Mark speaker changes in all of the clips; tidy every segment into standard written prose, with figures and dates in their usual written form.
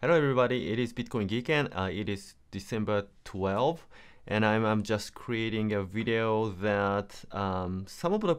Speaker 1: Hello everybody, it is Bitcoin Geek and it is December 12th and I'm just creating a video that some of the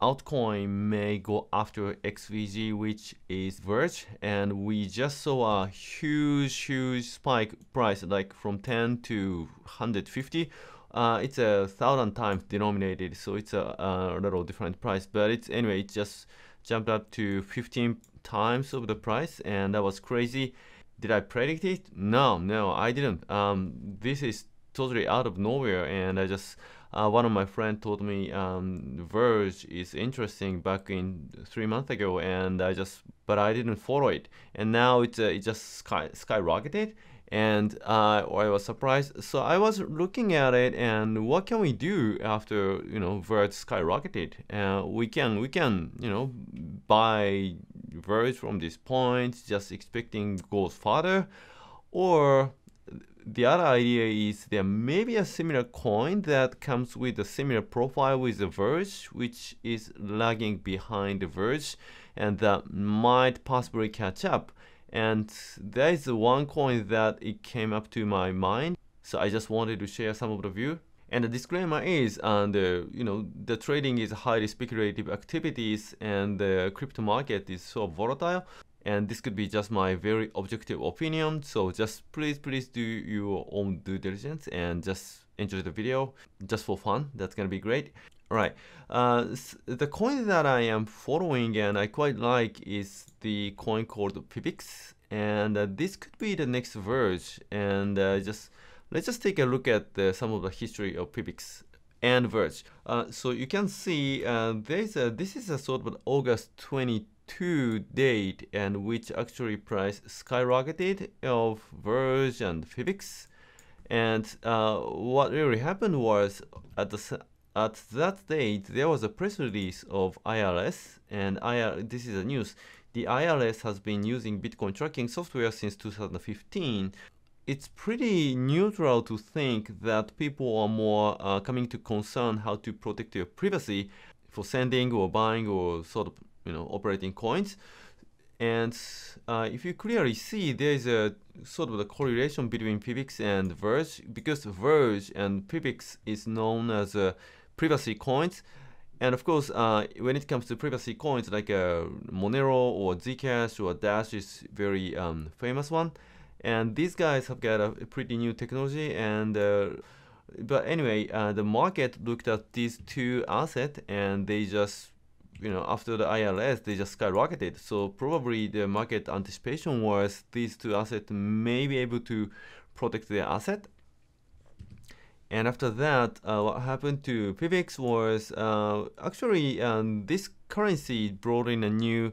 Speaker 1: altcoin may go after XVG, which is Verge, and we just saw a huge spike price like from 10 to 150. It's 1,000 times denominated, so it's a little different price, but it's anyway, it just jumped up to 15 times of the price, and that was crazy. Did I predict it? No, I didn't. This is totally out of nowhere, and I just one of my friends told me Verge is interesting back in 3 months ago, and but I didn't follow it, and now it just skyrocketed, and I was surprised. So I was looking at it, and what can we do after Verge skyrocketed? We can buy Verge from this point, just expecting goes further, or the other idea is there may be a similar coin that comes with a similar profile with the Verge, which is lagging behind the Verge, and that might possibly catch up. And there is one coin that it came up to my mind, so I just wanted to share some of the view. And the disclaimer is, the trading is highly speculative activities, and the crypto market is so volatile. And this could be just my very objective opinion. So just please do your own due diligence and just enjoy the video just for fun. That's gonna be great. All right. The coin that I am following and I quite like is the coin called PIVX, and this could be the next Verge. And let's just take a look at some of the history of PIVX and Verge. So you can see this is a sort of August 22 date, and which actually price skyrocketed of Verge and PIVX. And what really happened was at that date there was a press release of IRS, and this is a news. The IRS has been using Bitcoin tracking software since 2015. It's pretty neutral to think that people are more coming to concern how to protect your privacy for sending or buying or sort of operating coins. And if you clearly see, there's a sort of the correlation between PIVX and Verge, because Verge and PIVX is known as privacy coins. And of course, when it comes to privacy coins like Monero or Zcash or Dash is very famous one. And these guys have got a pretty new technology, and but anyway, the market looked at these two assets, and they just after the IRS, they just skyrocketed. So probably the market anticipation was these two assets may be able to protect their asset. And after that, what happened to PIVX was actually this currency brought in a new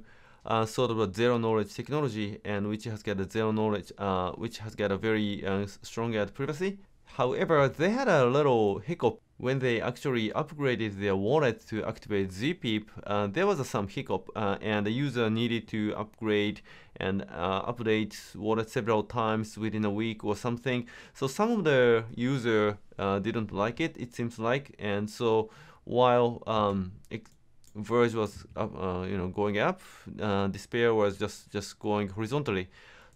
Speaker 1: sort of a zero knowledge technology, and which has got a zero knowledge, which has got a very strong at privacy. However, they had a little hiccup when they actually upgraded their wallet to activate ZPIP. There was some hiccup, and the user needed to upgrade and update wallet several times within a week or something. So some of the user didn't like it, it seems like, and so while Verge was going up, Despair was just going horizontally.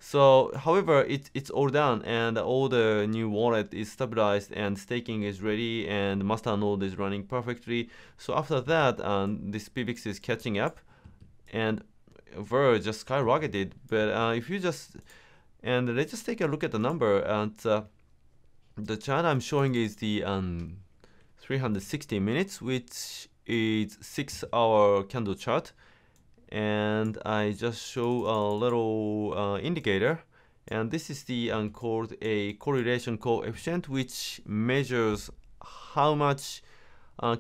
Speaker 1: So, however, it's all done, and all the new wallet is stabilized, and staking is ready, and master node is running perfectly. So after that, this PIVX is catching up, and Verge just skyrocketed. But if you and let's just take a look at the number, and the chart I'm showing is the 360 minutes, which is 6-hour candle chart. And I just show a little indicator, and this is the called a correlation coefficient, which measures how much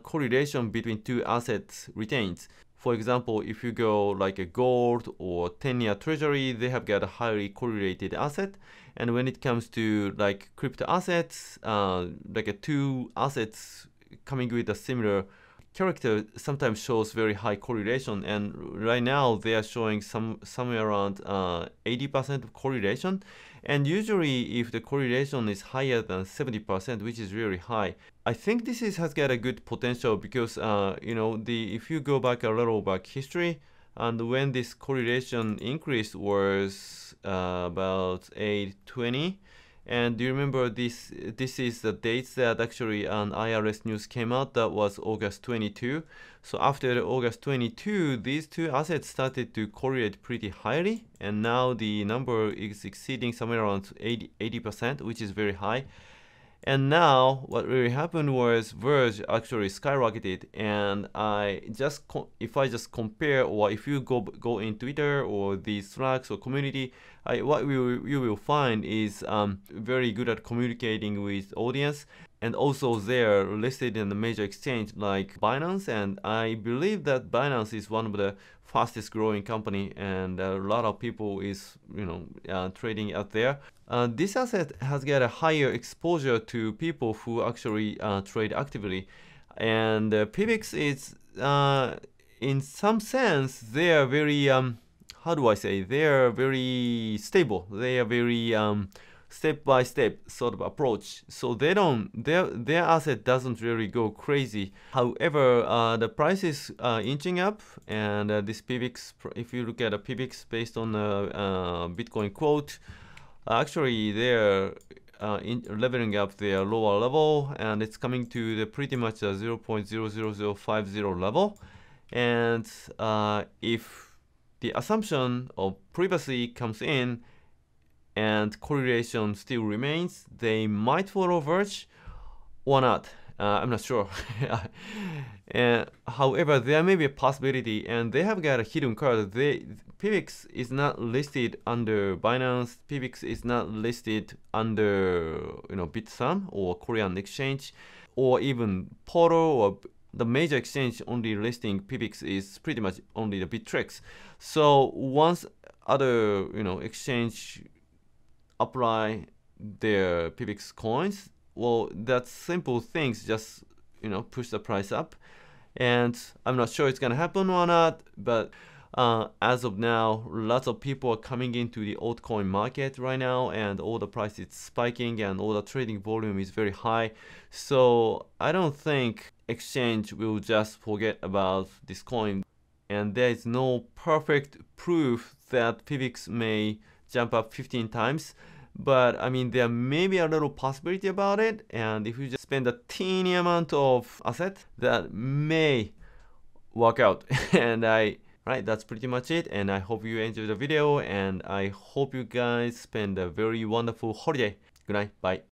Speaker 1: correlation between two assets retains. For example, if you go like a gold or 10-year treasury, they have got a highly correlated asset. And when it comes to like crypto assets, like two assets coming with a similar character sometimes shows very high correlation, and right now they are showing somewhere around 80% of correlation. And usually if the correlation is higher than 70%, which is really high, I think this has got a good potential, because if you go back a little back history, and when this correlation increase was about 820. And do you remember this is the dates that actually an IRS news came out? That was August 22. So after August 22, these two assets started to correlate pretty highly, and now the number is exceeding somewhere around 80%, which is very high. And now what really happened was Verge actually skyrocketed, and if I just compare, or if you go in Twitter or the Slacks or community, what you will find is very good at communicating with audience, and also they're listed in the major exchange like Binance, and I believe that Binance is one of the fastest growing company, and a lot of people is trading out there. This asset has got a higher exposure to people who actually trade actively, and PIVX is in some sense they are very how do I say, they are very stable. They are very step-by-step sort of approach. So they don't, their asset doesn't really go crazy. However, the price is inching up, and this PIVX, if you look at a PIVX based on the Bitcoin quote, actually they're leveling up their lower level, and it's coming to the pretty much a 0.00050 level. And if the assumption of privacy comes in and correlation still remains, they might follow Verge or not. I'm not sure. And however, there may be a possibility, and they have got a hidden card. PIVX is not listed under Binance. PIVX is not listed under Bitsum or Korean exchange, or even Portal, or the major exchange only listing PIVX is pretty much only the Bittrex. So once other exchange apply their PIVX coins, well, that simple things just push the price up. And I'm not sure it's gonna happen or not, but as of now, lots of people are coming into the altcoin market right now, and all the price is spiking, and all the trading volume is very high. So I don't think exchange will just forget about this coin, and there is no perfect proof that PIVX may jump up 15 times. But I mean, there may be a little possibility about it, and if you just spend a teeny amount of asset, that may work out. And right, that's pretty much it, and I hope you enjoyed the video, and I hope you guys spend a very wonderful holiday. Good night, bye.